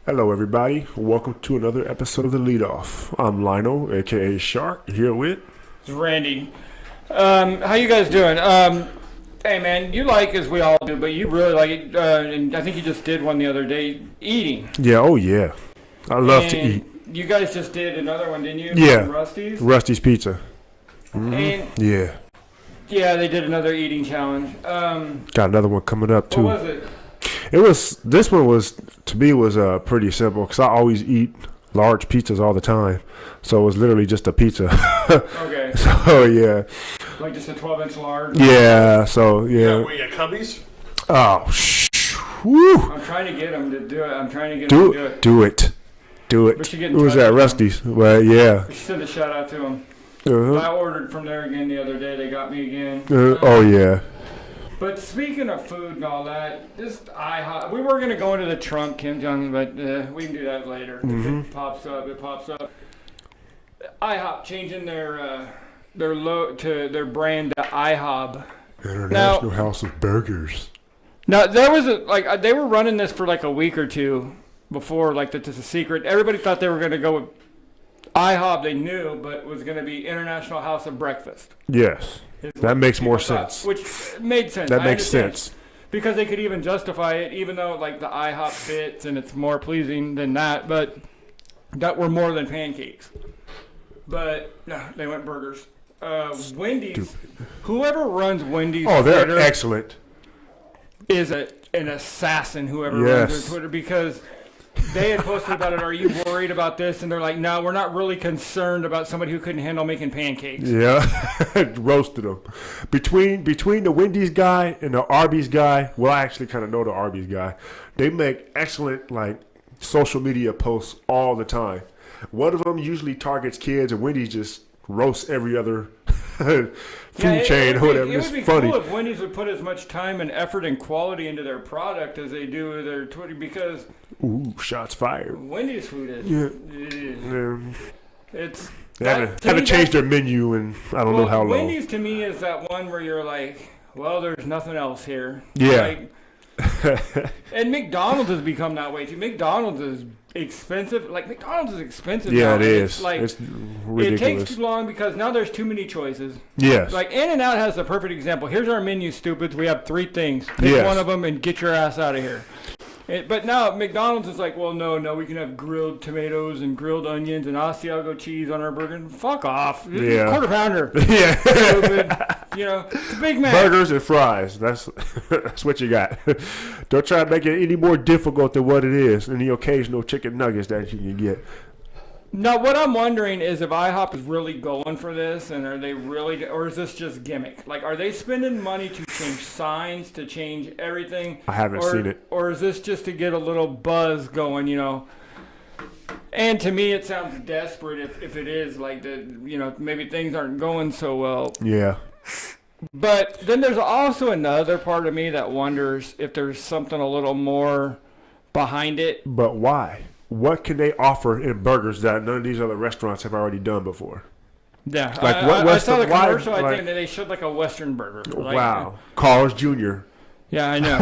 Hello, everybody. Welcome to another episode of The Lead Off. I'm Lionel, aka Shark, here with. It's Randy. How you guys doing? Hey man, you like, as we all do, but you really like it, and I think you just did one the other day, eating. Yeah, oh yeah. I love to eat. You guys just did another one, didn't you? Yeah. Rusty's? Rusty's Pizza. And Yeah. yeah, they did another eating challenge. Got another one coming up, too. What was it? This one was, to me, was pretty simple, because I always eat large pizzas all the time. So it was literally just a pizza. Okay. So, yeah. Like just a 12-inch large? Yeah, so, yeah. Were you at Cubbies? Oh, woo. I'm trying to get them to do it. I'm trying to get them to do it. Do it. We should get in Who was touch that? with Rusty's. Well, yeah. We should send a shout out to them. Uh-huh. I ordered from there again the other day. They got me again. Oh, yeah. But speaking of food and all that, just IHOP. We were gonna go into the trunk, Kim Jong, but we can do that later. If it pops up, it pops up. IHOP changing their brand to IHOB. International House of Burgers. Now there was they were running this for like a week or two before, like that's a secret. Everybody thought they were gonna go with IHOB. They knew, but it was gonna be International House of Breakfast. Yes. That makes more sense. Which made sense. That makes sense. Because they could even justify it, even though like the IHOP fits and it's more pleasing than that, but that were more than pancakes. But no, they went burgers. Wendy's, whoever runs Wendy's they're Twitter excellent. is an assassin, whoever runs their Twitter, because they had posted about it. Are you worried about this? And they're like, no, we're not really concerned about somebody who couldn't handle making pancakes. Yeah, roasted them. Between the Wendy's guy and the Arby's guy, well, I actually kind of know the Arby's guy. They make excellent social media posts all the time. One of them usually targets kids, and Wendy's just roasts every other food chain or whatever. It It's would be funny. cool if Wendy's would put as much time and effort and quality into their product as they do their Twitter, because Ooh, shots fired. Wendy's food is. It's. They haven't changed their menu in I don't know how long. Wendy's to me is that one where you're like, well, there's nothing else here. Yeah. And McDonald's has become that way too. McDonald's is expensive. McDonald's is expensive. Yeah, now. it is. It's ridiculous. It takes too long because now there's too many choices. Yes. Like In-N-Out has the perfect example. Here's our menu, stupids. We have 3 things. Pick one of them and get your ass out of here. But now McDonald's is like, well, no, we can have grilled tomatoes and grilled onions and Asiago cheese on our burger. Fuck off. It's a quarter pounder. Yeah. It's a Big Mac. Burgers and fries. That's what you got. Don't try to make it any more difficult than what it is. And the occasional chicken nuggets that you can get. Now, what I'm wondering is if IHOP is really going for this, and are they really, or is this just gimmick? Like, are they spending money to change signs, to change everything? I haven't seen it. Or is this just to get a little buzz going, And to me, it sounds desperate if it is maybe things aren't going so well. Yeah. But then there's also another part of me that wonders if there's something a little more behind it. But why? What can they offer in burgers that none of these other restaurants have already done before? Yeah, I saw the commercial. I think they showed like a Western burger. Wow, Carl's Jr. Yeah, I know.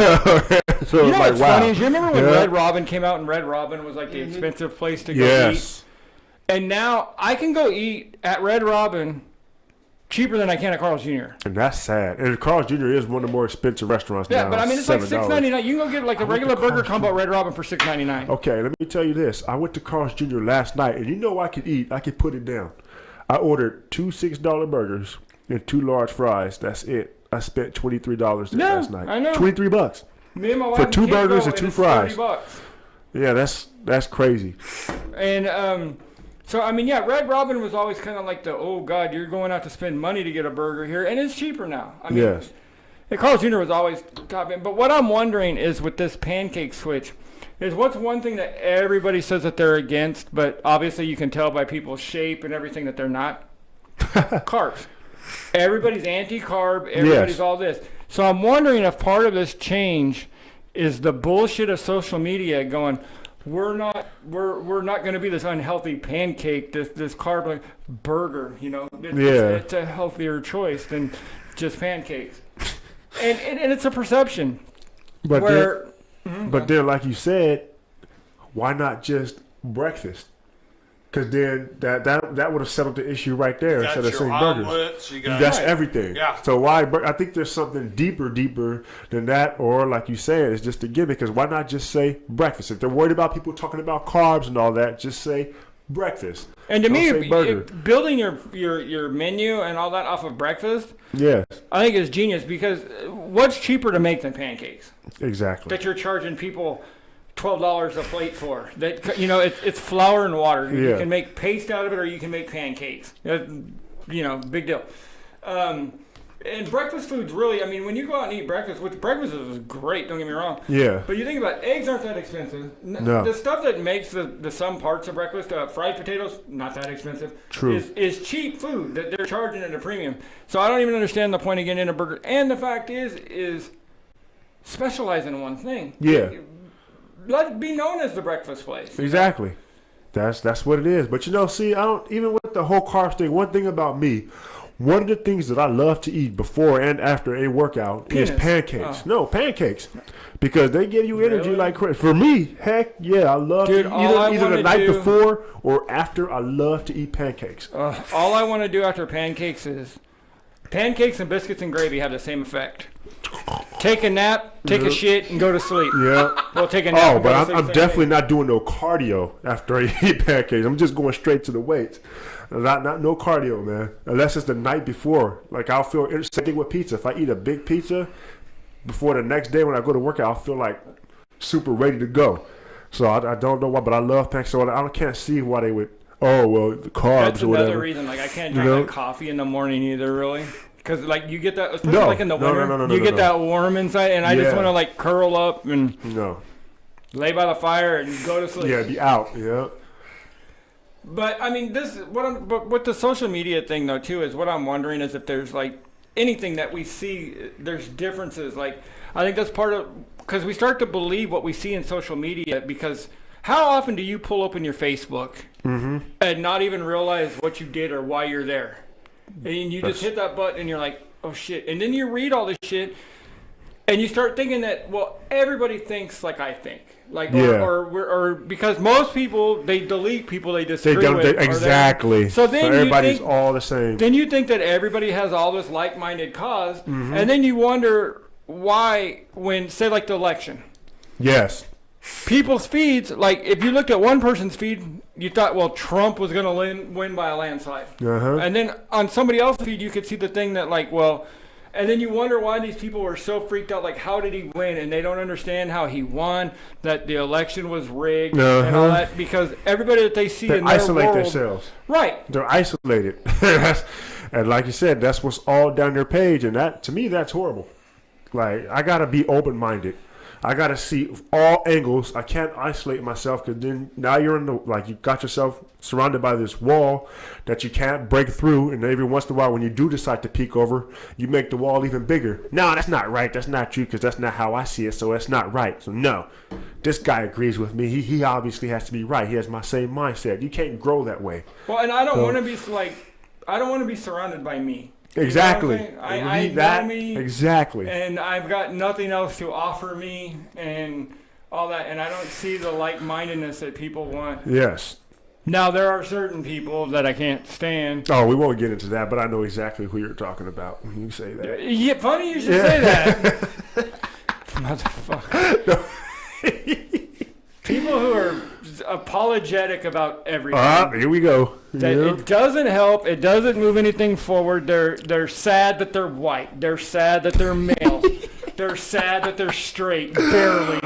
So what's funny is you remember when Red Robin came out, and Red Robin was like the expensive place to go eat. And now I can go eat at Red Robin cheaper than I can at Carl's Jr. And that's sad. And Carl's Jr. is one of the more expensive restaurants now. Yeah, but I mean, it's like $6.99. You can go get like a regular burger combo at Red Robin for $6.99. Okay, let me tell you this. I went to Carl's Jr. last night, and you know I could eat. I could put it down. I ordered 2 $6 burgers and 2 large fries. That's it. I spent $23 there last night. I know. $23. Me and my wife for 2 burgers and 2 fries. $30. Yeah, that's crazy. And so, I mean, Red Robin was always kind of like oh, God, you're going out to spend money to get a burger here. And it's cheaper now. I mean, yes. And Carl's Jr. was always top end. But what I'm wondering is with this pancake switch, is what's one thing that everybody says that they're against, but obviously you can tell by people's shape and everything that they're not? Carbs. Everybody's anti-carb. Everybody's all this. So I'm wondering if part of this change is the bullshit of social media going, we're not going to be this unhealthy pancake, this carb burger, It's a healthier choice than just pancakes. And it's a perception. But then, like you said, why not just breakfast? Because then that would have settled the issue right there instead of saying burgers. Omelets, That's everything. Yeah. So why? I think there's something deeper than that, or like you said, it's just a gimmick. Because why not just say breakfast? If they're worried about people talking about carbs and all that, just say breakfast. And to Don't say me, burger. building your menu and all that off of breakfast, Yes, I think is genius, because what's cheaper to make than pancakes exactly. that you're charging people $12 a plate for? That, you know, it's flour and water. You Yeah. can make paste out of it, or you can make pancakes. You know, big deal. And breakfast food's really, I mean, when you go out and eat breakfast, which breakfast is great, don't get me wrong. Yeah. But you think about it, eggs aren't that expensive. No. The stuff that makes the some parts of breakfast, fried potatoes, not that expensive. True. Is cheap food that they're charging at a premium. So I don't even understand the point of getting in a burger. And the fact is specialize in one thing. Yeah. Let it be known as the breakfast place. Exactly. That's what it is. But see, I don't, even with the whole carbs thing, one thing about me, one of the things that I love to eat before and after a workout is Peanuts. pancakes. Oh. No, pancakes. Because they give you energy Really? like crazy. For me, heck yeah, I love Dude, to all I eat either wanna the night do- before or after. I love to eat pancakes. All I want to do after pancakes is pancakes and biscuits and gravy have the same effect. Take a nap, take a shit, and go to sleep. Yeah. Well, take a nap. Oh, and go to but sleep I'm same definitely thing. not doing no cardio after I eat pancakes. I'm just going straight to the weights. Not no cardio, man. Unless it's the night before. Like I'll feel same thing with pizza. If I eat a big pizza before the next day when I go to work, I'll feel like super ready to go. So I don't know why, but I love pancakes. So I can't see why they would. Oh well, the carbs That's or whatever. another reason. Like I can't drink like coffee in the morning either, really. Because like you get that, especially No. like in the No, winter, no, you get no. that warm inside, and I just Yeah. want to like curl up and No. lay by the fire and go to sleep. Yeah, be out. Yeah. But I mean, but with the social media thing though too, is what I'm wondering is if there's like anything that we see, there's differences. Like I think that's part of, because we start to believe what we see in social media. Because how often do you pull open your Facebook and not even realize what you did or why you're there? And you just hit that button and you're like, oh shit. And then you read all this shit and you start thinking that, well, everybody thinks like I think. Like, Yeah. or because most people, they delete people they They disagree don't. with. or Exactly. So then you everybody's think, all the same. then you think that everybody has all this like-minded cause, and then you wonder why, when, say like the election, Yes. people's feeds, like if you looked at one person's feed, you thought, well, Trump was going to win by a landslide. Uh-huh. And then on somebody else's feed, you could see the thing that like, well, and then you wonder why these people were so freaked out, like how did he win? And they don't understand how he won, that the election was rigged and all that, because everybody that they see They in their isolate world, themselves. right? They're isolated. And like you said, that's what's all down their page. And that, to me, that's horrible. Like, I got to be open-minded. I got to see all angles. I can't isolate myself, because then now you're in the, like, you got yourself surrounded by this wall that you can't break through. And every once in a while, when you do decide to peek over, you make the wall even bigger. No, that's not right. That's not true, because that's not how I see it. So that's not right. So no, this guy agrees with me. He obviously has to be right. He has my same mindset. You can't grow that way. Well, and I don't want to be like, I don't want to be surrounded by me. Exactly. You know what I'm saying? I Read know me, exactly. and I've got nothing else to offer me, and all that, and I don't see the like-mindedness that people want. Yes. Now, there are certain people that I can't stand. Oh, we won't get into that, but I know exactly who you're talking about when you say that. Yeah, funny you should say that. Motherfucker. People who are apologetic about everything. Here we go. That Yep. It doesn't help. It doesn't move anything forward. They're sad that they're white. They're sad that they're male. They're sad that they're straight, barely.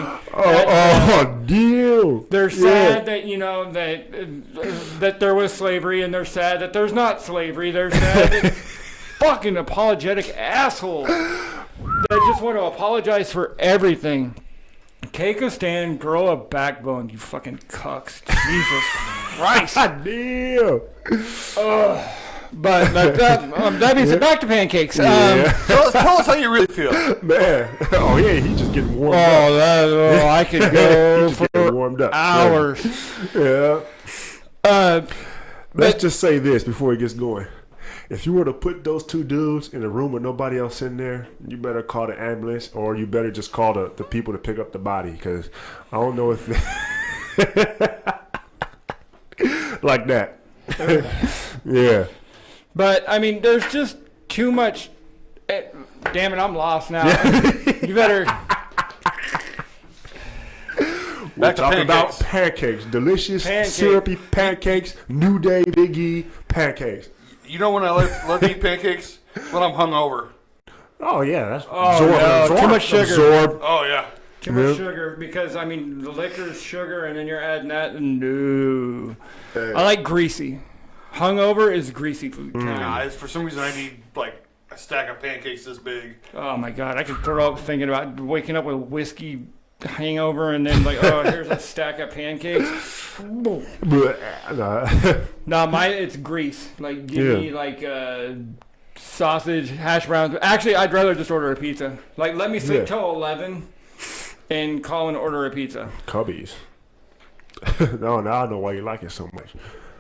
Deal. They're sad that, you know, that there was slavery, and they're sad that there's not slavery. They're sad that fucking apologetic assholes that just want to apologize for everything. Take a stand, grow a backbone, you fucking cucks. Jesus Christ. Deal. But that means back to pancakes. Yeah. Tell us how you really feel. Man. Oh, yeah, he's just getting warmed up. I could go He's just getting for warmed up. hours. Yeah. But Let's just say this before he gets going. If you were to put those two dudes in a room with nobody else in there, you better call the ambulance, or you better just call the people to pick up the body, because I don't know if Like that. Yeah. But I mean, there's just too much. Damn it, I'm lost now. You better. We're to talking about pancakes. pancakes. Delicious, Pancake. syrupy pancakes. New Day, Big E pancakes. You know when I love to eat pancakes? When I'm hungover. Oh, yeah. That's no, too much sugar. Absorb. Oh, yeah. Too much sugar because I mean the liquor's sugar and then you're adding that. No, I like greasy. Hungover is greasy food. Nah, for some reason I need like a stack of pancakes this big. Oh my god, I could throw up thinking about waking up with whiskey hangover and then like, oh, here's a stack of pancakes. Nah. No, it's grease. Like give me like sausage, hash browns. Actually, I'd rather just order a pizza. Like let me sleep till 11. And call and order a pizza. Cubbies. No, now I know why you like it so much.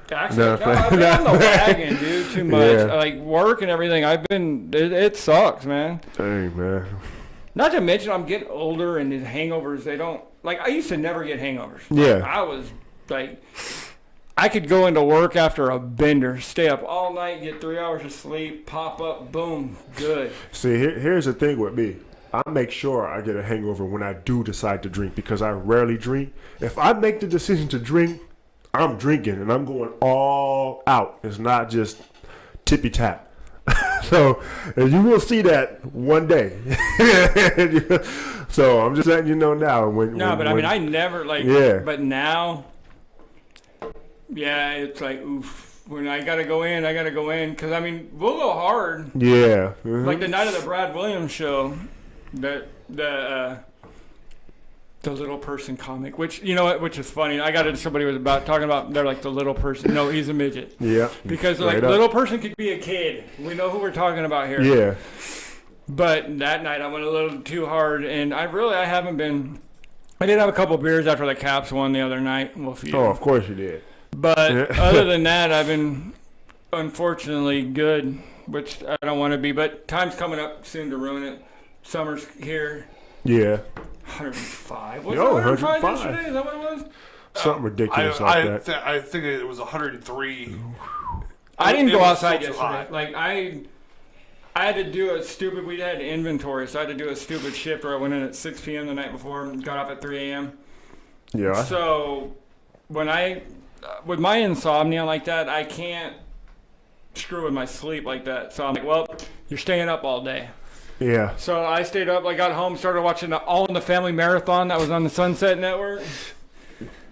Actually, I've been on the wagon, dude, too much. Yeah. Like work and everything. It sucks, man. Dang, man. Not to mention, I'm getting older and these hangovers, they don't, like, I used to never get hangovers. Yeah. I was, like, I could go into work after a bender, stay up all night, get 3 hours of sleep, pop up, boom, good. See, here's the thing with me. I make sure I get a hangover when I do decide to drink because I rarely drink. If I make the decision to drink, I'm drinking and I'm going all out. It's not just tippy tap. So and you will see that one day. So I'm just letting you know now. I mean, I never but now, yeah, it's like oof. When I gotta go in, because I mean we'll go hard. Yeah. Mm-hmm. Like the night of the Brad Williams show. The little person comic, which you know what, which is funny. I got it. Somebody was talking about. They're like the little person. No, he's a midget. Yeah. Because like little person could be a kid. We know who we're talking about here. Yeah. But that night I went a little too hard, and I haven't been. I did have a couple beers after the Caps won the other night. Well, oh, of course you did. But other than that, I've been unfortunately good, which I don't want to be. But time's coming up soon to ruin it. Summer's here. Yeah. 105. Was it 105 yesterday? Is that what it was? Something ridiculous that. I think it was 103. I didn't go outside yesterday. Like I had to do a stupid. We had inventory, so I had to do a stupid shift where I went in at 6 p.m. the night before and got off at 3 a.m. Yeah. So when with my insomnia like that, I can't screw with my sleep like that. So I'm like, well, you're staying up all day. Yeah. So I stayed up. I got home, started watching the All in the Family marathon that was on the Sunset Network.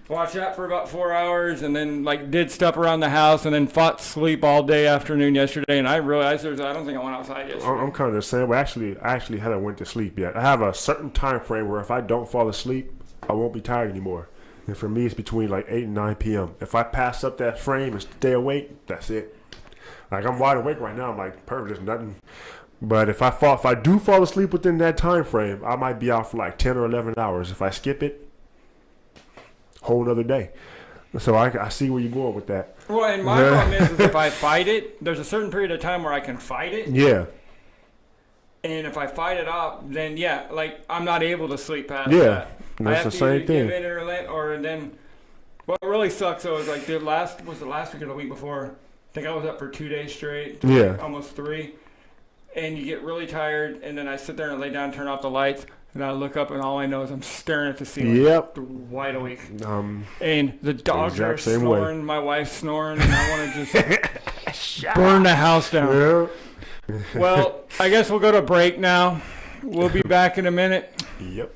Watched that for about 4 hours, and then like did stuff around the house, and then fought sleep all day afternoon yesterday. And I realized I don't think I went outside yesterday. I'm kind of the same. Well, I actually haven't went to sleep yet. I have a certain time frame where if I don't fall asleep, I won't be tired anymore. And for me, it's between like 8 and 9 p.m. If I pass up that frame and stay awake, that's it. Like I'm wide awake right now. I'm like perfect. There's nothing. But if I do fall asleep within that time frame, I might be out for like 10 or 11 hours. If I skip it, whole nother day. So I see where you're going with that. Well, and my problem is if I fight it, there's a certain period of time where I can fight it. Yeah. And if I fight it off, then yeah, like I'm not able to sleep past that. Yeah, that's the same thing. Give in or then, what really sucks though is like the last week or the week before, I think I was up for 2 days straight. Yeah. Almost 3. And you get really tired, and then I sit there and lay down, turn off the lights, and I look up, and all I know is I'm staring at the ceiling. Yep. Wide awake. And the dogs are way. snoring, my wife's snoring, and I want to just burn the house down. Yeah. Well, I guess we'll go to break now. We'll be back in a minute. Yep.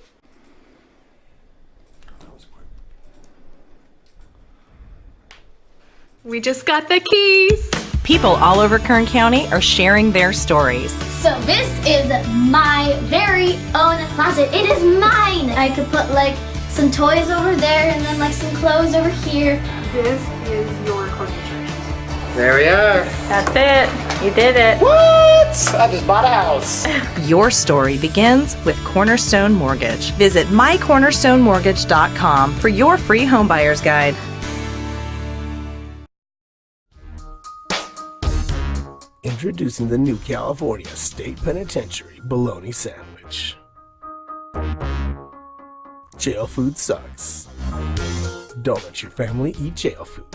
We just got the keys. People all over Kern County are sharing their stories. So this is my very own closet. It is mine. I could put like some toys over there and then like some clothes over here. This is your corner treasures. There we are. That's it. You did it. What? I just bought a house. Your story begins with Cornerstone Mortgage. Visit mycornerstonemortgage.com for your free homebuyer's guide. Introducing the new California State Penitentiary Bologna Sandwich. Jail food sucks. Don't let your family eat jail food.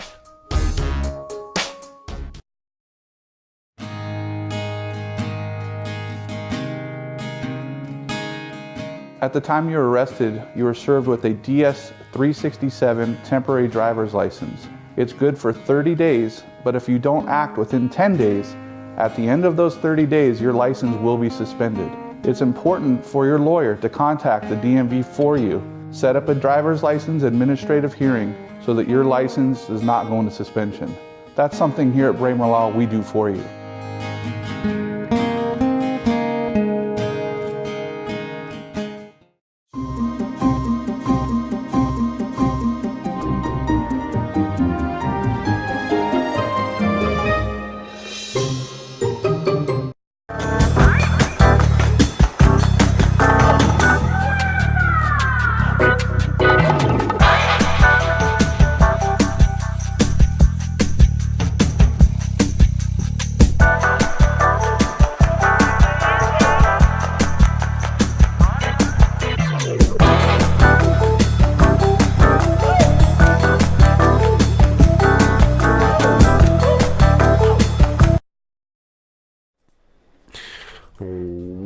At the time you were arrested, you were served with a DS-367 temporary driver's license. It's good for 30 days, but if you don't act within 10 days, at the end of those 30 days, your license will be suspended. It's important for your lawyer to contact the DMV for you. Set up a driver's license administrative hearing so that your license does not go into suspension. That's something here at Braemar Law we do for you.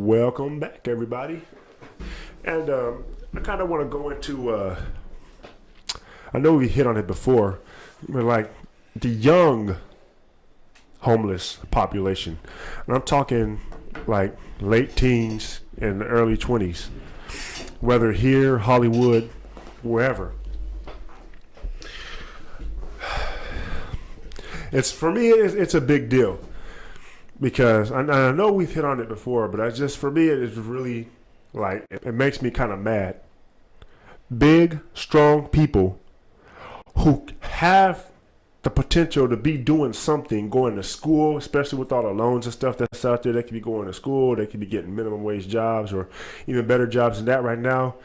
Welcome back, everybody. And I kind of want to go into, I know we hit on it before, but like the young homeless population. And I'm talking like late teens and early 20s, whether here, Hollywood, wherever. For me, it's a big deal. Because I know we've hit on it before, but for me, it's really like, it makes me kind of mad. Big, strong people who have the potential to be doing something, going to school, especially with all the loans and stuff that's out there. They could be going to school, they could be getting minimum wage jobs or even better jobs than that right now.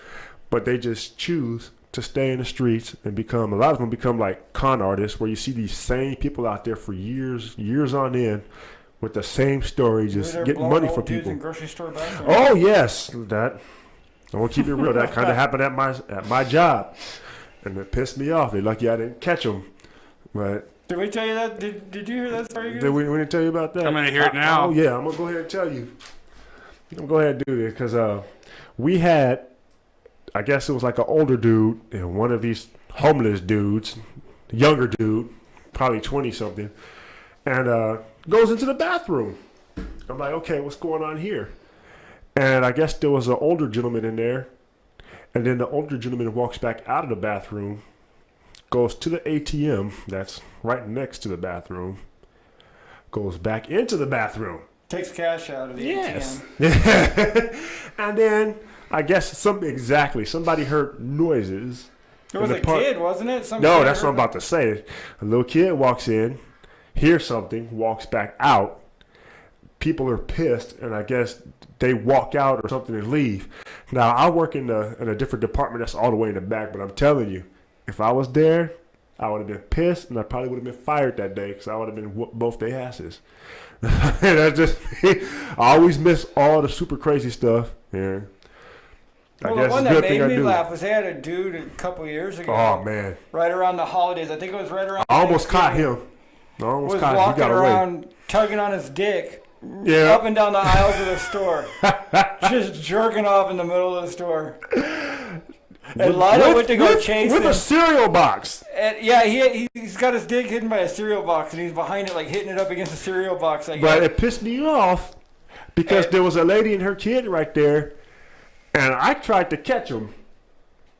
But they just choose to stay in the streets and a lot of them become like con artists, where you see these same people out there for years on end, with the same story, just getting money from people. Grocery store bathrooms. Oh yes, that. I want to keep it real. That kind of happened at my job, and it pissed me off. They're lucky I didn't catch them. But did we tell you that? Did you hear that story? Did we didn't tell you about that? I'm gonna hear it now. Oh yeah, I'm gonna go ahead and tell you. I'm gonna go ahead and do this because we had, I guess it was like an older dude and one of these homeless dudes, younger dude, probably 20 something, and goes into the bathroom. I'm like, okay, what's going on here? And I guess there was an older gentleman in there. And then the older gentleman walks back out of the bathroom, goes to the ATM that's right next to the bathroom, goes back into the bathroom. Takes cash out of the yes. ATM. And then I guess somebody heard noises. It was a kid, wasn't it? No, that's what I'm about to say. A little kid walks in, hears something, walks back out. People are pissed, and I guess they walk out or something and leave. Now, I work in a different department that's all the way in the back, but I'm telling you, if I was there, I would have been pissed, and I probably would have been fired that day because I would have been whooped both their asses. And I always miss all the super crazy stuff. Yeah. Well, the one that made me laugh was they had a dude a couple years ago. Oh, man. Right around the holidays. I think it was right around. I almost caught him. Was walking around tugging on his dick. Yeah. Up and down the aisles of the store. Just jerking off in the middle of the store. And Lionel went to go chase him. With a cereal box. And yeah, he's got his dick hidden by a cereal box, and he's behind it, like hitting it up against the cereal box. But it pissed me off because there was a lady and her kid right there, and I tried to catch him,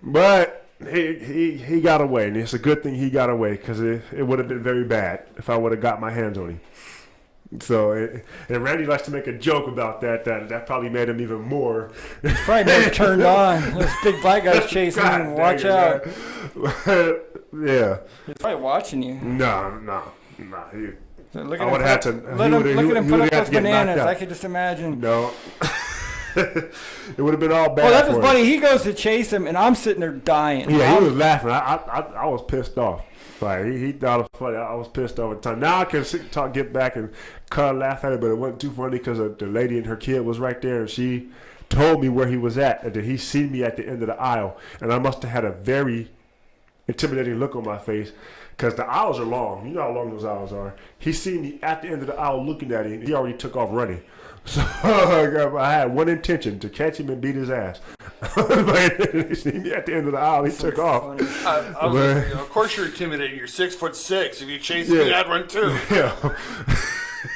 but he got away, and it's a good thing he got away because it would have been very bad if I would have got my hands on him. So, and Randy likes to make a joke about that probably made him even more. He's probably more turned on. Those big black guys chasing him. Watch out. Yeah. He's probably watching you. No. Look I would have to. Look at him put up those bananas. I could just imagine. No. It would have been all bad. Well, that's what's funny. He goes to chase him, and I'm sitting there dying. Yeah, he was laughing. I was pissed off. Like he thought it was funny. I was pissed off at the time. Now I can get back and laugh at it, but it wasn't too funny because the lady and her kid was right there, and she told me where he was at, and then he seen me at the end of the aisle, and I must have had a very intimidating look on my face because the aisles are long. You know how long those aisles are. He seen me at the end of the aisle looking at him. He already took off running. So I had one intention, to catch him and beat his ass. But he seen me at the end of the aisle. He took off. Of course you're intimidating. You're 6'6". If you chase me, I'd run too. Yeah.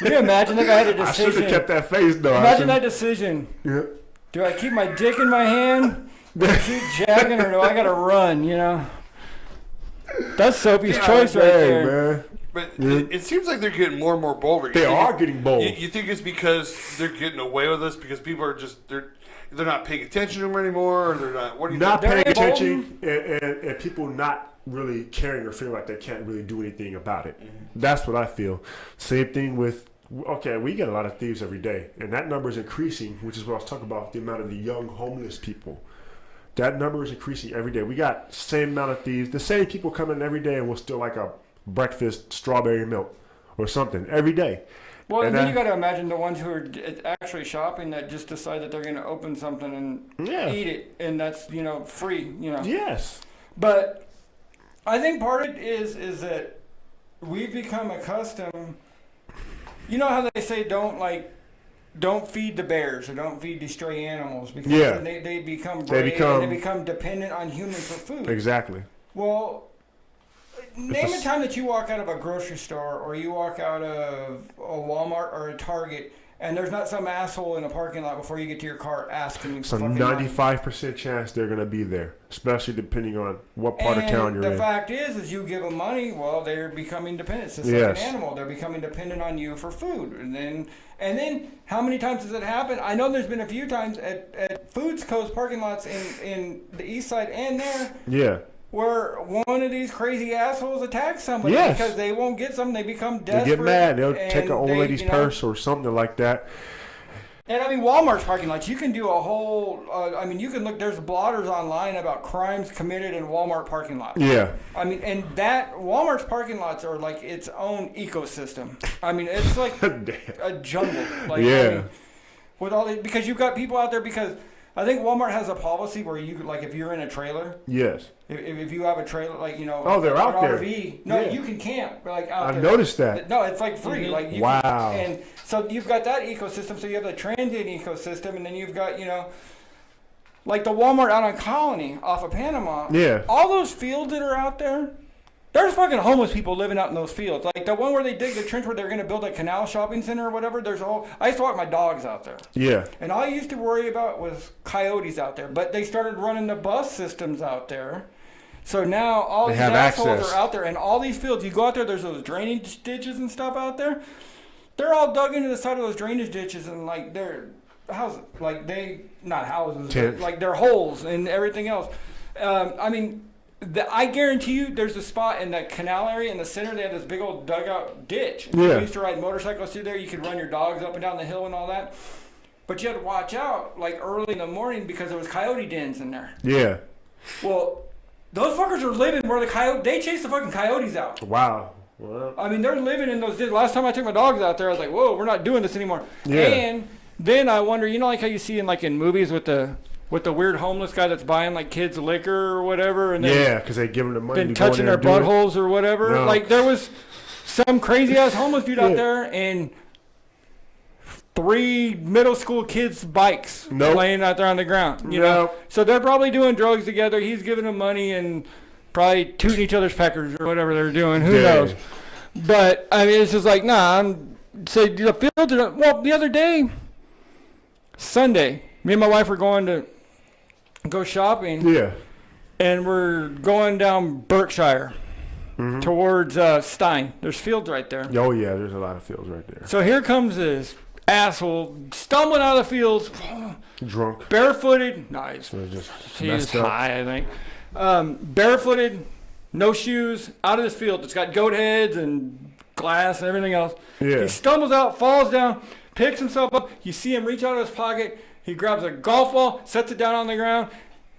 Can you imagine if I had a I should decision? have kept that face, though. Imagine that decision. Yeah. Do I keep my dick in my hand, do I keep jagging, or do I gotta run? You know, that's Soapy's choice right there. Man. But it seems like they're getting more and more bold. They are getting bold. You think it's because they're getting away with this because people are just they're not paying attention to them anymore, or they're not. What do you Not think? paying attention, and people not really caring or feeling like they can't really do anything about it. That's what I feel. Same thing with. Okay, we get a lot of thieves every day, and that number is increasing, which is what I was talking about, the amount of the young homeless people. That number is increasing every day. We got the same amount of thieves, the same people coming every day, and we'll still like a breakfast strawberry milk or something every day. Well, and then you got to imagine the ones who are actually shopping that just decide that they're going to open something and eat it, and that's free. Yes. But I think part of it is that we've become accustomed. You know how they say don't feed the bears or don't feed the stray animals because they become brave and they become dependent on humans for food. Exactly. Well, name a time that you walk out of a grocery store or you walk out of a Walmart or a Target and there's not some asshole in a parking lot before you get to your car asking you for Some 95% chance they're going to be there, especially depending on what part of town you're in. The fact is you give them money, well, they're becoming dependent. It's just like an animal. They're becoming dependent on you for food. And then how many times does it happen? I know there's been a few times at Foods Coast parking lots in the east side and there. Yeah. Where one of these crazy assholes attacks somebody because they won't get something, they become desperate. They get mad. They'll take an old lady's purse or something like that. And I mean, Walmart's parking lots, you can do a whole, you can look, there's blotters online about crimes committed in Walmart parking lots. Yeah. I mean, and Walmart's parking lots are like its own ecosystem. I mean, it's like a jungle. Like, with all because you've got people out there because I think Walmart has a policy where you like if you're in a trailer. Yes. If you have a trailer, like Oh, they're out there. RV, no, you can camp like out there. I've noticed that. No, it's like free. Mm-hmm. Like wow. And so you've got that ecosystem. So you have the transient ecosystem, and then you've got like the Walmart out on Colony off of Panama. Yeah. All those fields that are out there. There's fucking homeless people living out in those fields. Like the one where they dig the trench where they're going to build a canal shopping center or whatever. I used to walk my dogs out there. Yeah. And all I used to worry about was coyotes out there. But they started running the bus systems out there. So now all these assholes are out there. And all these fields, you go out there, there's those drainage ditches and stuff out there. They're all dug into the side of those drainage ditches and like they're houses. Like not houses, but like they're holes and everything else. I guarantee you there's a spot in that canal area in the center. They have this big old dugout ditch. Yeah. You used to ride motorcycles through there. You could run your dogs up and down the hill and all that. But you had to watch out like early in the morning because there was coyote dens in there. Yeah. Well, those fuckers are living where they chase the fucking coyotes out. Wow. Well. I mean, they're living in those ditches. Last time I took my dogs out there, I was like, whoa, we're not doing this anymore. Yeah. And then I wonder, like how you see in movies with the weird homeless guy that's buying like kids liquor or whatever, and then because they give them the money. Been touching their buttholes or whatever. No. Like there was some crazy ass homeless dude out there, and 3 middle school kids' bikes laying out there on the ground. You know, so they're probably doing drugs together. He's giving them money and probably tooting each other's peckers or whatever they're doing. Who knows? But I mean, it's just like So the fields are well. The other day, Sunday, me and my wife were going to go shopping. Yeah. And we're going down Berkshire towards Stein. There's fields right there. Oh, yeah, there's a lot of fields right there. So here comes this asshole stumbling out of the fields. Drunk. Barefooted. Nice. He's high, I think. Barefooted, no shoes, out of this field. It's got goat heads and glass and everything else. Yeah. He stumbles out, falls down, picks himself up. You see him reach out of his pocket. He grabs a golf ball, sets it down on the ground,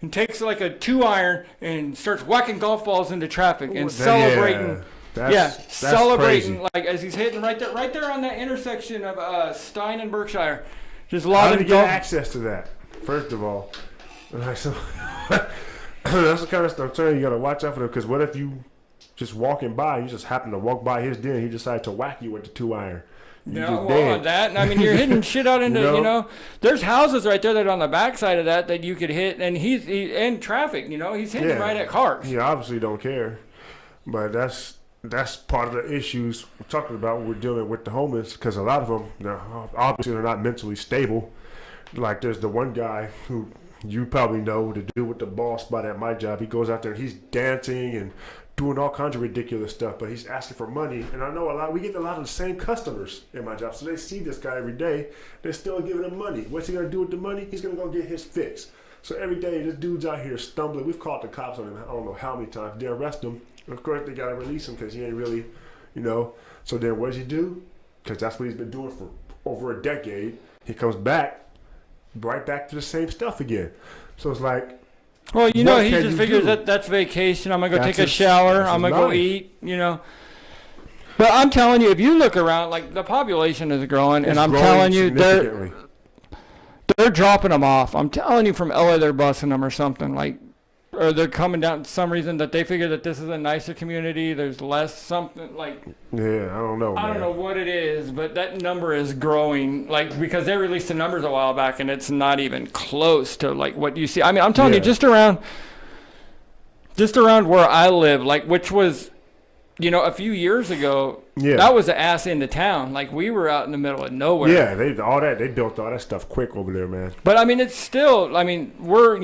and takes like a 2-iron and starts whacking golf balls into traffic and celebrating. That's celebrating crazy. Like as he's hitting right there on that intersection of Stein and Berkshire. Just How did he get access to that? First of all, That's the kind of stuff I'm telling you. You got to watch out for them, because what if you just walking by, you just happen to walk by his den, he decided to whack you with the 2-iron. Yeah, well, that, I mean, you're hitting shit out into, there's houses right there that on the backside of that you could hit, and he's in traffic, he's hitting right at cars. He obviously don't care, but that's part of the issues we're talking about. We're dealing with the homeless, because a lot of them, they're not mentally stable. Like there's the one guy who you probably know, the dude with the ball spot at my job. He goes out there and he's dancing and doing all kinds of ridiculous stuff, but he's asking for money. And I know we get a lot of the same customers in my job, so they see this guy every day. They're still giving him money. What's he gonna do with the money? He's gonna go get his fix. So every day this dude's out here stumbling. We've called the cops on him, I don't know how many times. They arrest him. Of course they gotta release him because he ain't really, So then what does he do? Because that's what he's been doing for over a decade. He comes back, right back to the same stuff again. So it's like, well, he just figures that's vacation. I'm going to go take a shower. I'm going to go eat, But I'm telling you, if you look around, like the population is growing, and I'm telling you, they're dropping them off. I'm telling you, from LA, they're busing them or something. Or they're coming down for some reason that they figure that this is a nicer community. There's less something like. Yeah, I don't know. I don't know what it is, but that number is growing. Because they released the numbers a while back, and it's not even close to what you see. I mean, I'm telling you, just around where I live, which was, a few years ago. Yeah. That was the ass into town. We were out in the middle of nowhere. Yeah, they built all that stuff quick over there, man. But I mean, it's still. I mean, we're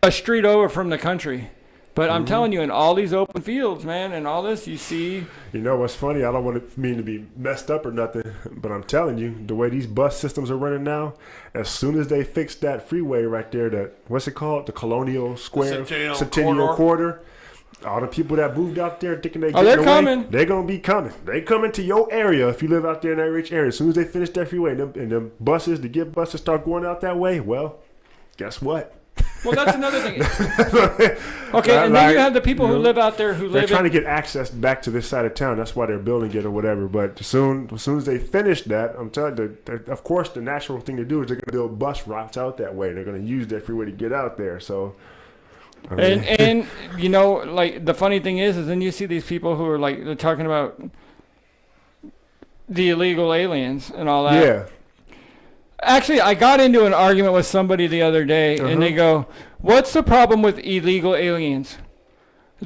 a street over from the country, but I'm telling you, in all these open fields, man, and all this, you see. You know what's funny? I don't want it mean to be messed up or nothing, but I'm telling you, the way these bus systems are running now, as soon as they fix that freeway right there, what's it called, the Colonial Square, Centennial Quarter. All the people that moved out there thinking they're coming. They're gonna be coming. They coming to your area if you live out there in that rich area. As soon as they finish that freeway, and them buses, the get buses start going out that way. Well, guess what? Well, that's another thing. Okay, and then you have the people who live out there they're trying to get access back to this side of town. That's why they're building it or whatever. But as soon as they finish that, I'm telling you, of course, the natural thing to do is they're going to build bus routes out that way. They're going to use that freeway to get out there. So, and the funny thing is then you see these people who are they're talking about the illegal aliens and all that. Yeah. Actually, I got into an argument with somebody the other day, and they go, "What's the problem with illegal aliens?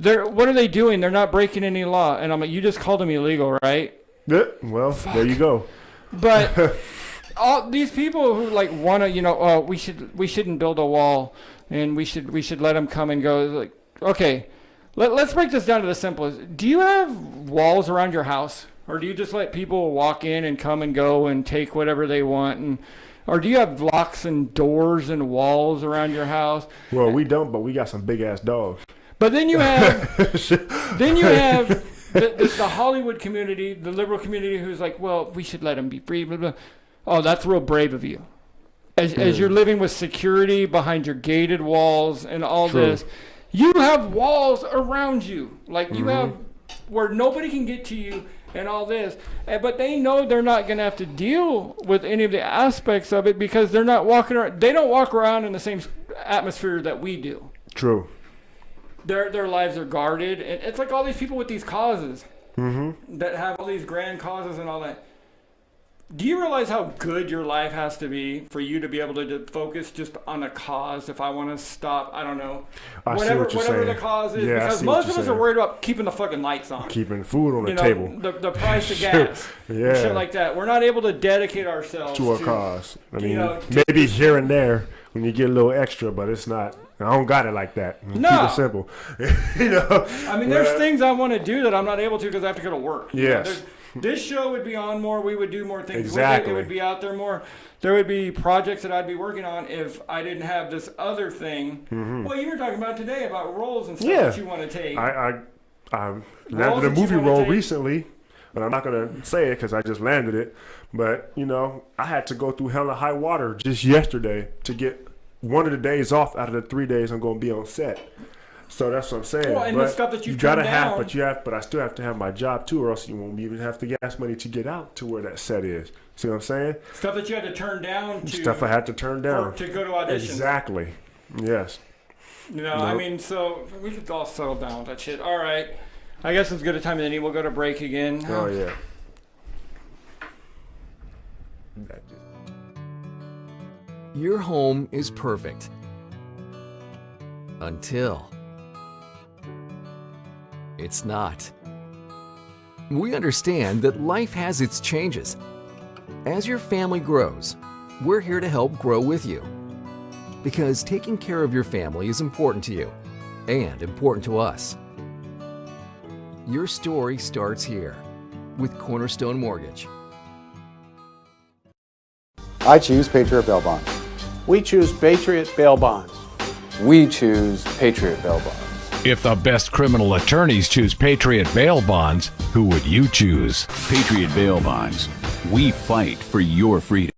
What are they doing? They're not breaking any law." And I'm like, "You just called them illegal, right?" Yeah. Well, there you go. But all these people who want to, we shouldn't build a wall, and we should let them come and go. Okay, let's break this down to the simplest. Do you have walls around your house? Or do you just let people walk in and come and go and take whatever they want? Or do you have locks and doors and walls around your house? Well, we don't, but we got some big-ass dogs. But then you have the Hollywood community, the liberal community, who's well, we should let them be free, blah, blah. Oh, that's real brave of you. As you're living with security behind your gated walls and all this, you have walls around you. You have where nobody can get to you. And all this, but they know they're not going to have to deal with any of the aspects of it because they're not walking around. They don't walk around in the same atmosphere that we do. True. Their lives are guarded, and it's all these people with these causes that have all these grand causes and all that. Do you realize how good your life has to be for you to be able to focus just on a cause? If I want to stop, I don't know, whatever the cause is, because most of us are worried about keeping the fucking lights on, keeping food on the table, the price of gas, shit like that. We're not able to dedicate ourselves to a cause. I mean, maybe here and there when you get a little extra, but it's not. I don't got it like that. No. Keep it simple. I mean, there's things I want to do that I'm not able to because I have to go to work. Yes. This show would be on more. We would do more things. Exactly. It would be out there more. There would be projects that I'd be working on if I didn't have this other thing. Well, you were talking about today about roles and stuff that you want to take. I landed a movie role recently, but I'm not going to say it because I just landed it. But, I had to go through hell and high water just yesterday to get one of the days off out of the 3 days I'm going to be on set. So that's what I'm saying. Well, and the stuff that you gotta have, but I still have to have my job too, or else you won't even have the gas money to get out to where that set is. See what I'm saying? Stuff that you had to turn down. Stuff I had to turn down to go to auditions. Exactly. Yes. You know, I Nope. mean, so we could all settle down with that shit. All right. I guess it's good a time as any. We'll go to break again. Oh yeah. Your home is perfect. Until it's not. We understand that life has its changes. As your family grows, we're here to help grow with you. Because taking care of your family is important to you and important to us. Your story starts here with Cornerstone Mortgage. I choose Patriot Bail Bonds. We choose Patriot Bail Bonds. We choose Patriot Bail Bonds. If the best criminal attorneys choose Patriot Bail Bonds, who would you choose? Patriot Bail Bonds. We fight for your freedom.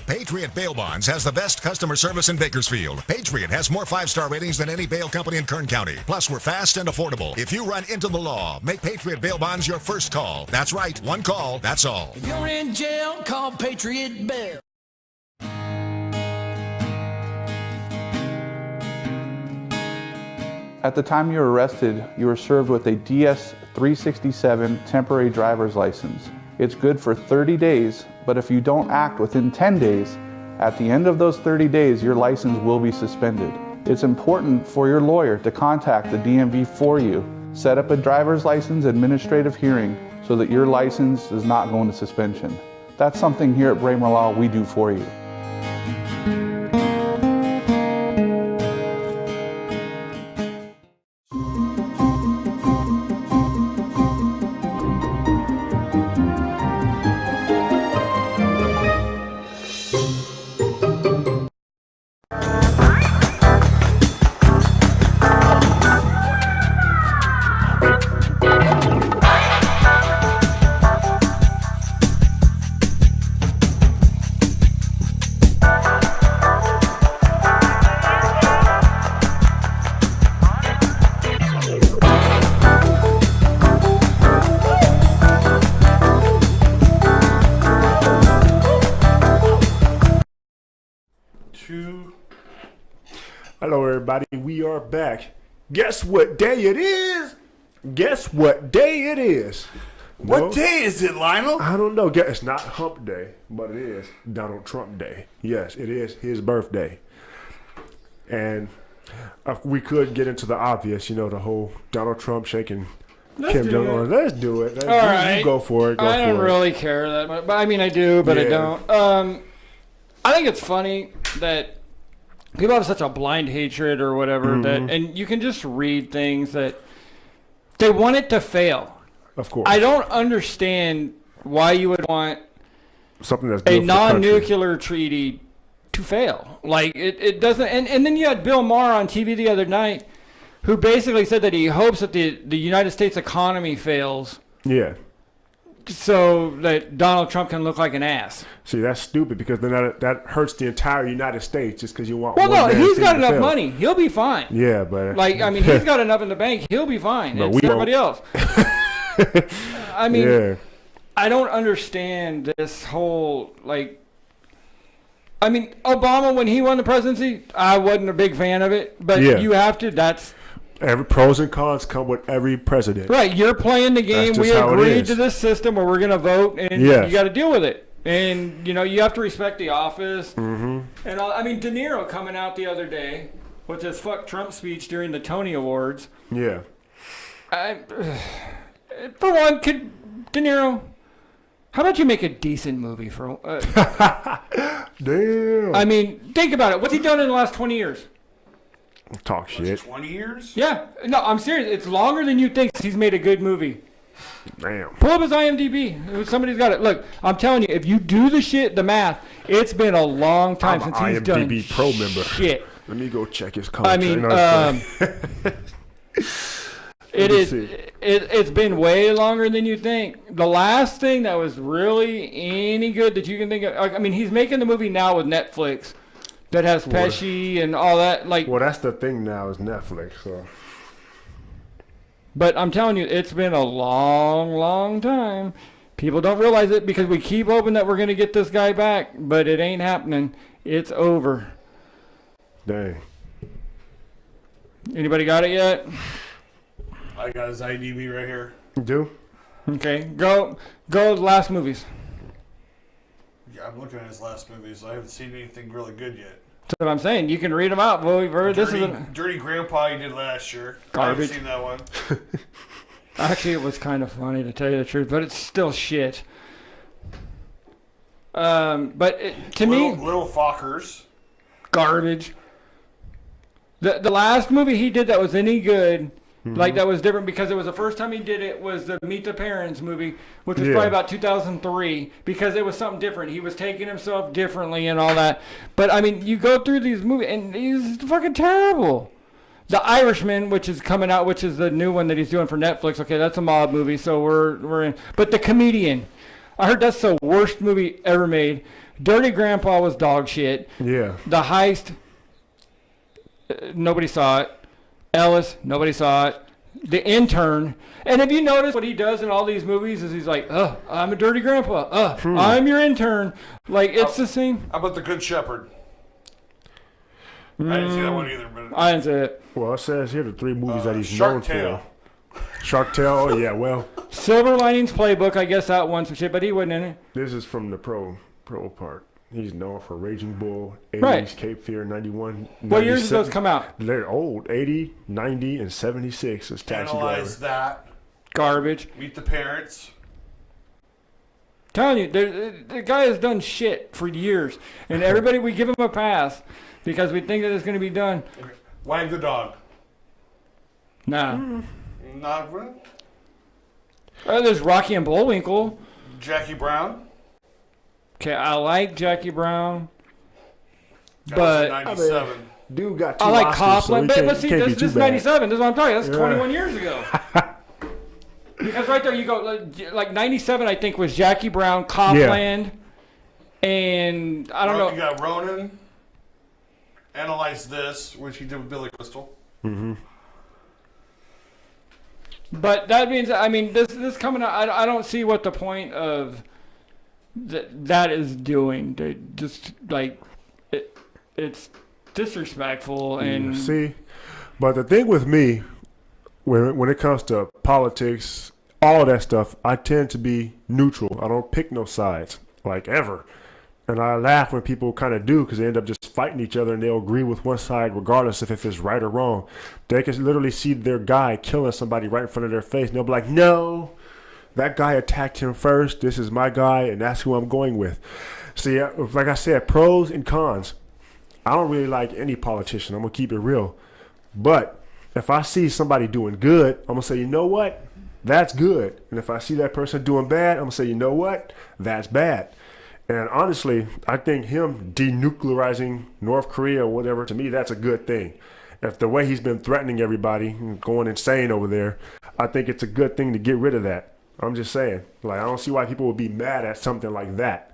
Patriot Bail Bonds has the best customer service in Bakersfield. Patriot has more 5-star ratings than any bail company in Kern County. Plus, we're fast and affordable. If you run into the law, make Patriot Bail Bonds your first call. That's right, one call, that's all. If you're in jail, call Patriot Bail. At the time you were arrested, you were served with a DS-367 temporary driver's license. It's good for 30 days, but if you don't act within 10 days, at the end of those 30 days, your license will be suspended. It's important for your lawyer to contact the DMV for you. Set up a driver's license administrative hearing so that your license is not going to suspension. That's something here at Braemar Law we do for you. Hello, everybody. We are back. Guess what day it is? Guess what day it is? What day is it, Lionel? I don't know. It's not Hump Day, but it is Donald Trump Day. Yes, it is his birthday. And we could get into the obvious, the whole Donald Trump shaking Kim Jong-un. Let's do it. All right. You go for it. I don't really care that much. But I mean, I do, but I don't. I think it's funny that people have such a blind hatred or whatever that, and you can just read things that they want it to fail. Of course. I don't understand why you would want something that's a non-nuclear treaty to fail. Like it doesn't. And then you had Bill Maher on TV the other night, who basically said that he hopes that the United States economy fails. Yeah. So that Donald Trump can look like an ass. See, that's stupid because then that hurts the entire United States just because you want. Well, one no, he's got enough fail. money. He'll be fine. Yeah, but he's got enough in the bank. He'll be fine. But It's everybody else. I mean, yeah. I don't understand this whole I mean, Obama, when he won the presidency, I wasn't a big fan of it. But you have to. That's. Every pros and cons come with every president. Right, you're playing the game. We agreed to this system where we're going to vote, and you got to deal with it. And you have to respect the office. Mm-hmm. And I mean, De Niro coming out the other day with his "fuck Trump" speech during the Tony Awards. Yeah. For one, could De Niro? How about you make a decent movie for? Damn. I mean, think about it. What's he done in the last 20 years? Talk shit. 20 years? Yeah. No, I'm serious. It's longer than you think he's made a good movie. Damn. Pull up his IMDb. Somebody's got it. Look, I'm telling you, if you do the math, it's been a long time since he's done IMDb Pro member. Shit. Let me go check his contract. I mean, it's been way longer than you think. The last thing that was really any good that you can think of, I mean, he's making the movie now with Netflix. That has Pesci and all that. Well, that's the thing now is Netflix. So. But I'm telling you, it's been a long, long time. People don't realize it because we keep hoping that we're going to get this guy back, but it ain't happening. It's over. Dang. Anybody got it yet? I got his IDB right here. You do? Okay, go last movies. Yeah, I'm looking at his last movies. I haven't seen anything really good yet. That's what I'm saying. You can read them out. Well, Dirty Grandpa he did last year. Garbage. I haven't seen that one. Actually, it was kind of funny to tell you the truth, but it's still shit. But to me, Little Fockers. Garbage. The last movie he did that was any good, like that was different because it was the first time he did it was the Meet the Parents movie, which was probably about 2003 because it was something different. He was taking himself differently and all that. But I mean, you go through these movies and he's fucking terrible. The Irishman, which is coming out, which is the new one that he's doing for Netflix. Okay, that's a mob movie, so we're in. But The Comedian, I heard that's the worst movie ever made. Dirty Grandpa was dog shit. Yeah. The Heist, nobody saw it. Ellis, nobody saw it. The Intern, and if you notice what he does in all these movies is he's like, I'm a dirty grandpa. I'm your intern. Like it's the same. How about The Good Shepherd? I didn't see that one either. But I didn't see it. Well, it says here the 3 movies that he's known Shark for. Shark Tale, yeah, well. Silver Linings Playbook, I guess that one some shit, but he wasn't in it. This is from the pro part. He's known for Raging Bull, 80s, Right. Cape Fear, 91. What years did those come out? They're old, 80, 90, and 76 as Taxi Analyze Driver. that. Garbage. Meet the Parents. Telling you, the guy has done shit for years, and everybody we give him a pass because we think that it's going to be done. Okay. Wag the Dog. Nah. Not really. There's Rocky and Bullwinkle. Jackie Brown. Okay, I like Jackie Brown, That but was in 97. Dude got 2 I like Oscars, Copland. so But see, can't be this too is bad. 97. This is what I'm talking. That's Yeah. 21 years ago. Because right there, you go like 97. I think was Jackie Brown, Copland, and I don't know. You got Ronan. Analyze This, which he did with Billy Crystal. Mm-hmm. But that means, I mean, this coming out. I don't see what the point of that is doing. They just like it's disrespectful and see. But the thing with me, when it comes to politics, all that stuff, I tend to be neutral. I don't pick no sides, like ever. And I laugh when people kind of do because they end up just fighting each other and they'll agree with one side regardless if it's right or wrong. They can literally see their guy killing somebody right in front of their face and they'll be like, no, that guy attacked him first. This is my guy and that's who I'm going with. See, like I said, pros and cons. I don't really like any politician. I'm going to keep it real. But if I see somebody doing good, I'm going to say, you know what? That's good. And if I see that person doing bad, I'm going to say, you know what? That's bad. And honestly, I think him denuclearizing North Korea or whatever, to me, that's a good thing. If the way he's been threatening everybody and going insane over there, I think it's a good thing to get rid of that. I'm just saying. Like, I don't see why people would be mad at something like that.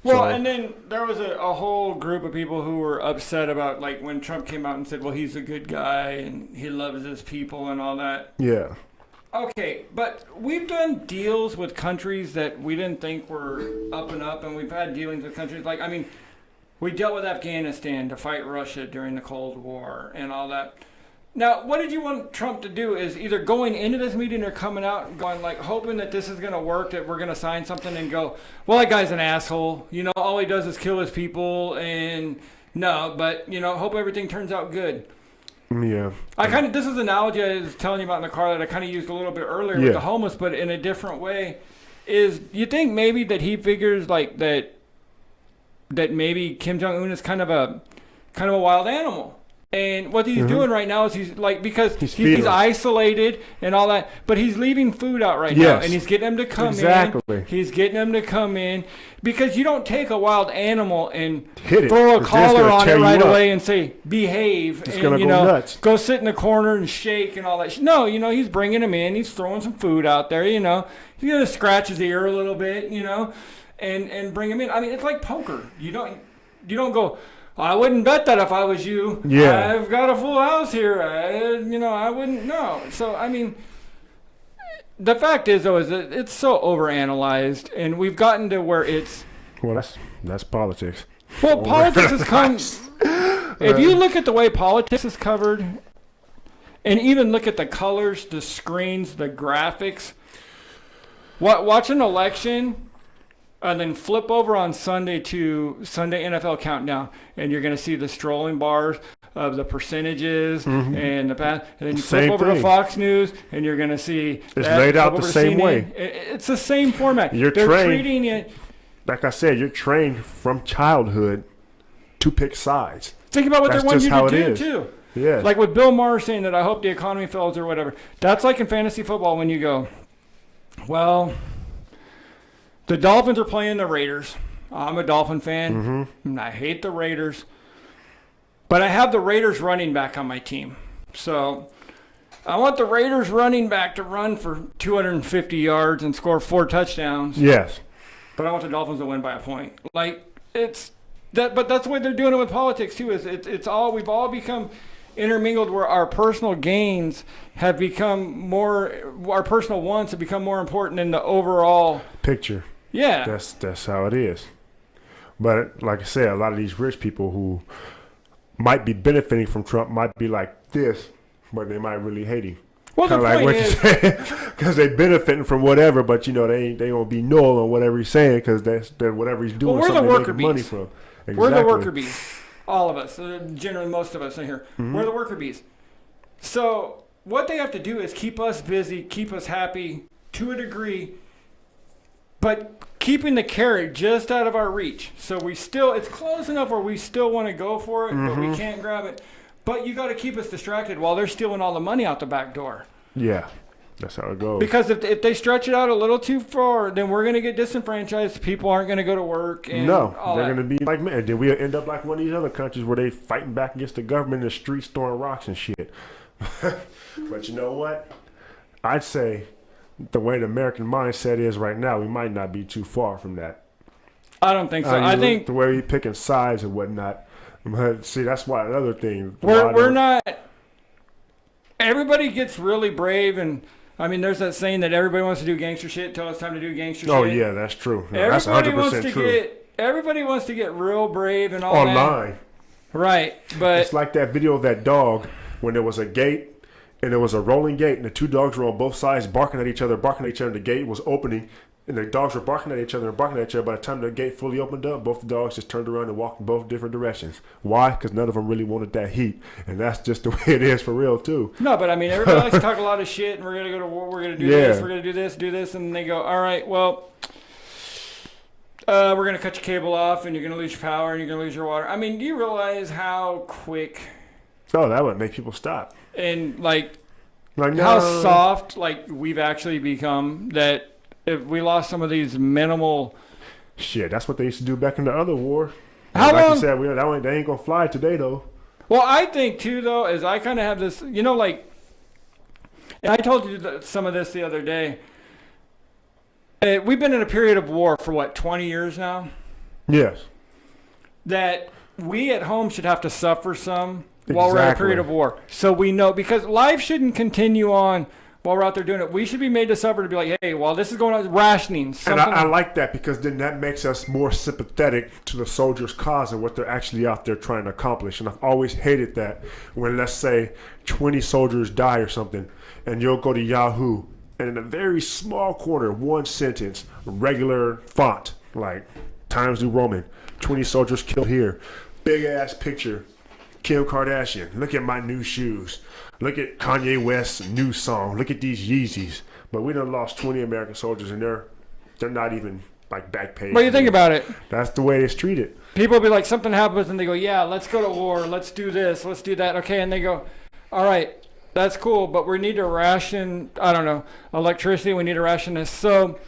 well, So- and then there was a whole group of people who were upset about like when Trump came out and said, well, he's a good guy and he loves his people and all that. Yeah. Okay, but we've done deals with countries that we didn't think were up and up, and we've had dealings with countries like, I mean, we dealt with Afghanistan to fight Russia during the Cold War and all that. Now, what did you want Trump to do? Is either going into this meeting or coming out and going like hoping that this is going to work, that we're going to sign something and go, well, that guy's an asshole. You know, all he does is kill his people and no, but, you know, hope everything turns out good. Yeah. This is an analogy I was telling you about in the car that I kind of used a little bit earlier with the homeless, but in a different way. Is you think maybe that he figures like that maybe Kim Jong-un is kind of a wild animal. And what he's doing right now is he's like, because he's isolated and all that, but he's leaving food out right now and he's getting them to come in. He's getting them to come in because you don't take a wild animal and throw a collar on it right away and say, behave. It's and, going to go nuts. Go sit in the corner and shake and all that. No, he's bringing them in. He's throwing some food out there, He's going to scratch his ear a little bit, and bring him in. I mean, it's like poker. You don't go, I wouldn't bet that if I was you. Yeah. I've got a full house here. I wouldn't know. So, I mean, the fact is, though, is that it's so overanalyzed, and we've gotten to where it's... Well, that's politics. Well, politics has come... If you look at the way politics is covered, And even look at the colors, the screens, the graphics. Watch an election, and then flip over on Sunday to Sunday NFL Countdown, and you're going to see the strolling bars of the percentages and the path. And then you flip over to Fox News, and you're going to see it's laid out the same way. It's the same format. They're trained, treating it. Like I said, you're trained from childhood to pick sides. Think about what they want you to do, too. Yeah. Like with Bill Maher saying that I hope the economy fails or whatever. That's like in fantasy football when you go, well, the Dolphins are playing the Raiders. I'm a Dolphin fan, and I hate the Raiders. But I have the Raiders running back on my team. So I want the Raiders running back to run for 250 yards and score 4 touchdowns. Yes. But I want the Dolphins to win by a point. Like, it's that, but that's the way they're doing it with politics, too. It's all, we've all become intermingled where our personal gains have become more, our personal wants have become more important than the overall picture. Yeah. That's how it is. But like I said, a lot of these rich people who might be benefiting from Trump might be like this, but they might really hate him. Well, the like point is, because they benefiting from whatever, but you know they gonna be null on whatever he's saying because that's whatever he's doing. Well, we're the worker bees. Money from. Exactly. We're the worker bees. All of us, generally most of us in here, we're the worker bees. So what they have to do is keep us busy, keep us happy to a degree, but keeping the carrot just out of our reach. So we still, it's close enough where we still want to go for it, but we can't grab it. But you got to keep us distracted while they're stealing all the money out the back door. Yeah, that's how it goes. Because if they stretch it out a little too far, then we're going to get disenfranchised. People aren't going to go to work. And no, they're going to be like, man, then we'll end up like one of these other countries where they fighting back against the government in the streets, throwing rocks and shit. But you know what? I'd say the way the American mindset is right now, we might not be too far from that. I don't think so. I think the way we picking sides and whatnot. See, that's why another thing. We're not. Everybody gets really brave, and I mean, there's that saying that everybody wants to do gangster shit until it's time to do gangster shit. Oh yeah, that's true. No, that's everybody 100% wants to true. Everybody wants to get real brave and all online. That. Right, but it's like that video of that dog when there was a gate and there was a rolling gate and the two dogs were on both sides barking at each other. And the gate was opening. And the dogs were barking at each other and barking at each other. By the time the gate fully opened up, both the dogs just turned around and walked in both different directions. Why? Because none of them really wanted that heat. And that's just the way it is for real, too. No, but I mean, everybody likes to talk a lot of shit, and we're going to go to war, we're going to do this, we're going to do this. And they go, all right, well, we're going to cut your cable off, and you're going to lose your power, and you're going to lose your water. I mean, do you realize how quick? Oh, that would make people stop. And, like no. How soft, like, we've actually become that. If we lost some of these minimal shit, that's what they used to do back in the other war. How like long? You said, they ain't gonna fly today though. Well, I think too, though, is I kind of have this, like, and I told you some of this the other day. We've been in a period of war for what, 20 years now? Yes. That we at home should have to suffer some while we're in a period of war, so we know, because life shouldn't continue on. While we're out there doing it, we should be made to suffer to be like, hey, while this is going on, rationing. And I like that because then that makes us more sympathetic to the soldiers' cause and what they're actually out there trying to accomplish. And I've always hated that when, let's say, 20 soldiers die or something, and you'll go to Yahoo, and in a very small corner, one sentence, regular font, like Times New Roman, 20 soldiers killed here, big-ass picture, Kim Kardashian, look at my new shoes. Look at Kanye West's new song. Look at these Yeezys. But we done lost 20 American soldiers, and they're not even like back page. But you think about it. That's the way it's treated. People will be like, something happens, and they go, yeah, let's go to war. Let's do this. Let's do that. Okay, and they go, all right, that's cool, but we need to ration, I don't know, electricity. We need to ration this. So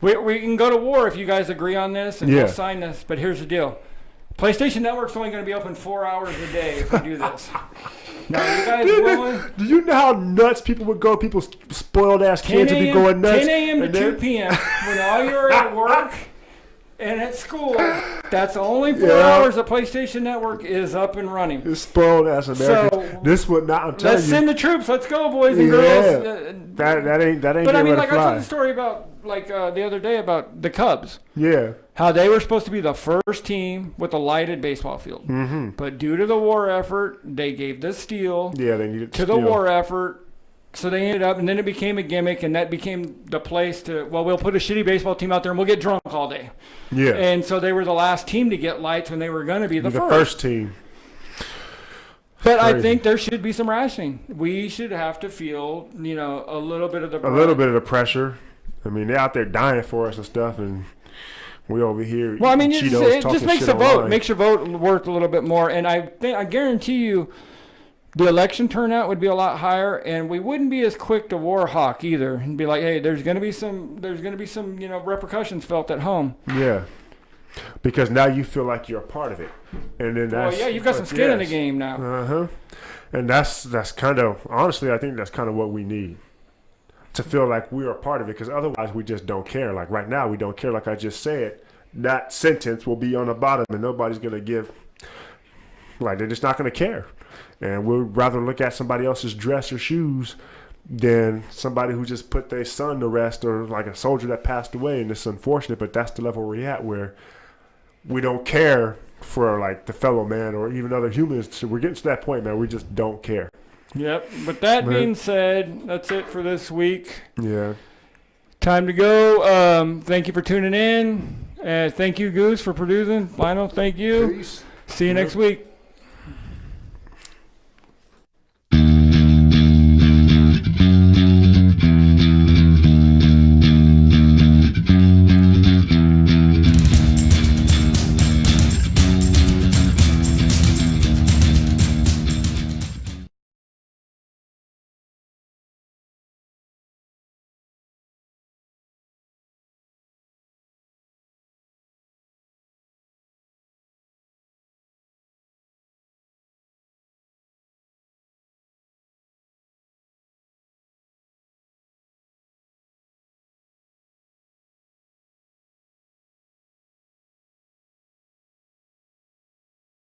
we can go to war if you guys agree on this, and we'll sign this. But here's the deal. PlayStation Network's only going to be open 4 hours a day if we do this. Now, you guys willing? Do you know how nuts people would go? People's spoiled ass kids would be going nuts. 10 a.m. to 2 p.m. when all you're at work and at school, that's only 4 hours the PlayStation Network is up and running. It's spoiled ass Americans. So, this would not, I'm telling you. Let's send the troops. Let's go, boys and girls. That ain't But I mean, like, I told the story about the other day about the Cubs. Yeah. How they were supposed to be the first team with a lighted baseball field. Mm-hmm. But due to the war effort, they gave the steal Yeah, they needed to the war effort. So they ended up, and then it became a gimmick, and that became the place to, well, we'll put a shitty baseball team out there and we'll get drunk all day. Yeah. And so they were the last team to get lights when they were going to be the first team. But I think there should be some rationing. We should have to feel, a little bit of the brunt. A little bit of the pressure. I mean, they're out there dying for us and stuff, and we over here. Well, I mean, it just makes the vote. Online. Makes your vote worth a little bit more. And I guarantee you, the election turnout would be a lot higher, and we wouldn't be as quick to war hawk either, and be like, hey, there's going to be some repercussions felt at home. Yeah. Because now you feel like you're a part of it, and then you've got some skin in the game now. And that's kind of, honestly, I think that's kind of what we need, to feel like we're a part of it. Because otherwise, we just don't care. Like right now, we don't care. Like I just said, that sentence will be on the bottom, and nobody's gonna give. Like they're just not gonna care, and we'd rather look at somebody else's dress or shoes than somebody who just put their son to rest, or like a soldier that passed away. And it's unfortunate, but that's the level we're at, where we don't care for like the fellow man or even other humans. So we're getting to that point, man. We just don't care. Yep. But that being said, that's it for this week. Yeah. Time to go. Thank you for tuning in. Thank you, Goose, for producing. Lionel, thank you. Peace. See you next week.